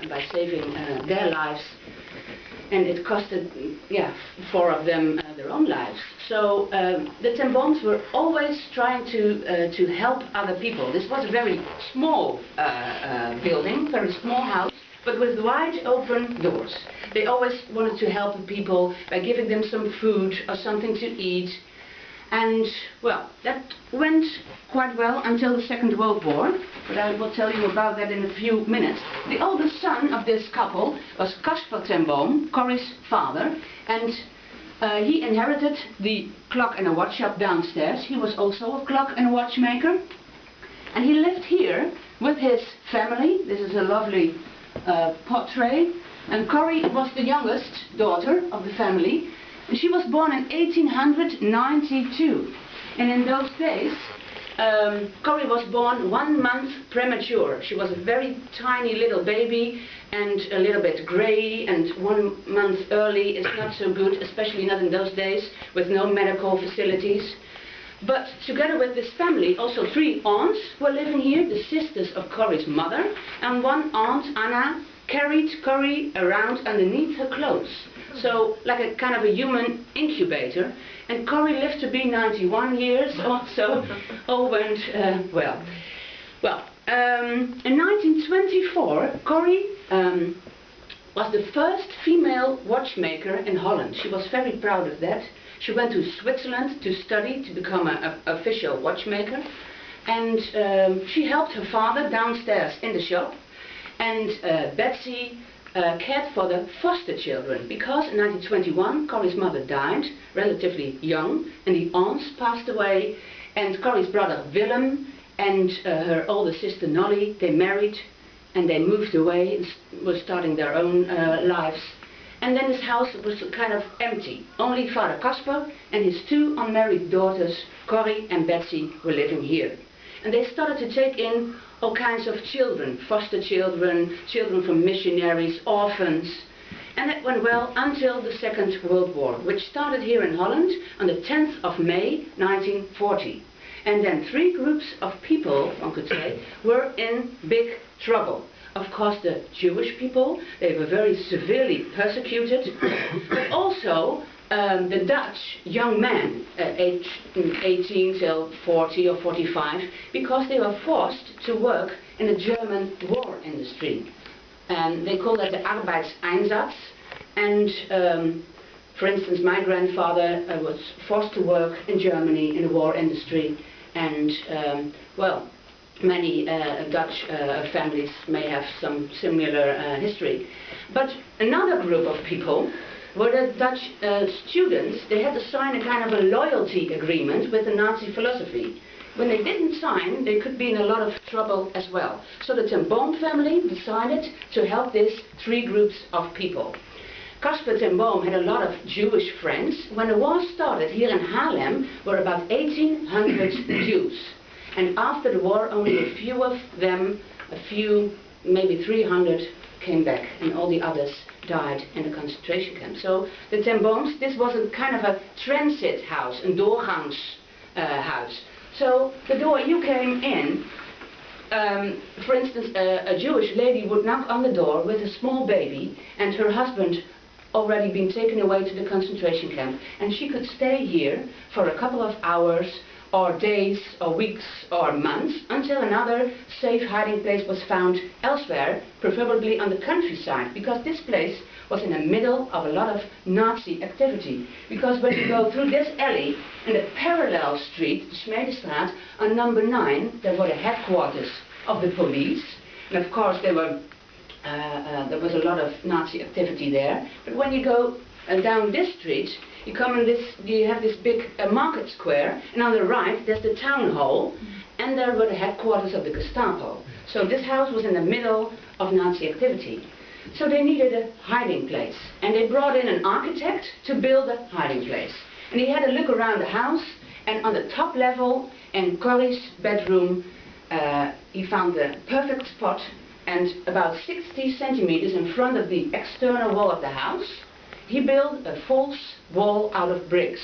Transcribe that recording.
by saving their lives, and it costed, yeah, 4 of them their own lives. So the Ten Booms were always trying to help other people. This was a very small building, very small house, but with wide open doors. They always wanted to help the people by giving them some food or something to eat. And, well, that went quite well until the Second World War, but I will tell you about that in a few minutes. The oldest son of this couple was Caspar ten Boom, Corrie's father, and he inherited the clock and a watch shop downstairs. He was also a clock and watchmaker, and he lived here with his family. This is a lovely portrait, and Corrie was the youngest daughter of the family. And she was born in 1892, and in those days Corrie was born 1 month premature. She was a very tiny little baby and a little bit grey, and 1 month early is not so good, especially not in those days with no medical facilities. But together with this family, also 3 aunts were living here, the sisters of Corrie's mother, and one aunt, Anna, carried Corrie around underneath her clothes. So, like a kind of a human incubator. And Corrie lived to be 91 years or so. All went well. Well, in 1924, Corrie was the first female watchmaker in Holland. She was very proud of that. She went to Switzerland to study to become an official watchmaker. And she helped her father downstairs in the shop. And Betsy cared for the foster children, because in 1921 Corrie's mother died, relatively young, and the aunts passed away, and Corrie's brother Willem and her older sister Nolly, they married and they moved away and were starting their own lives. And then this house was kind of empty. Only Father Caspar and his 2 unmarried daughters, Corrie and Betsy, were living here. And they started to take in all kinds of children, foster children, children from missionaries, orphans. And that went well until the Second World War, which started here in Holland on the 10th of May 1940. And then 3 groups of people, one could say, were in big trouble. Of course, the Jewish people, they were very severely persecuted, but also the Dutch young men, aged 18 till 40 or 45, because they were forced to work in the German war industry. And they call that the Arbeitseinsatz. And for instance, my grandfather was forced to work in Germany in the war industry. And well, many Dutch families may have some similar history. But another group of people were the Dutch students. They had to sign a kind of a loyalty agreement with the Nazi philosophy. When they didn't sign, they could be in a lot of trouble as well. So the Ten Boom family decided to help these 3 groups of people. Caspar ten Boom had a lot of Jewish friends. When the war started, here in Haarlem were about 1,800 Jews. And after the war, only a few of them, maybe 300, came back, and all the others died in the concentration camp. So the Ten Booms, this was a kind of a transit house, a doorgangs house. So the door you came in, for instance, a Jewish lady would knock on the door with a small baby, and her husband already been taken away to the concentration camp, and she could stay here for a couple of hours or days or weeks or months until another safe hiding place was found elsewhere, preferably on the countryside, because this place was in the middle of a lot of Nazi activity. Because when you go through this alley in the parallel street, the Smedestraat, on number 9, there were the headquarters of the police, and of course there was a lot of Nazi activity there. But when you go down this street, you have this big market square, and on the right there's the town hall, and there were the headquarters of the Gestapo. So this house was in the middle of Nazi activity. So they needed a hiding place, and they brought in an architect to build a hiding place. And he had a look around the house, and on the top level in Corrie's bedroom he found the perfect spot, and about 60 centimeters in front of the external wall of the house he built a false wall out of bricks.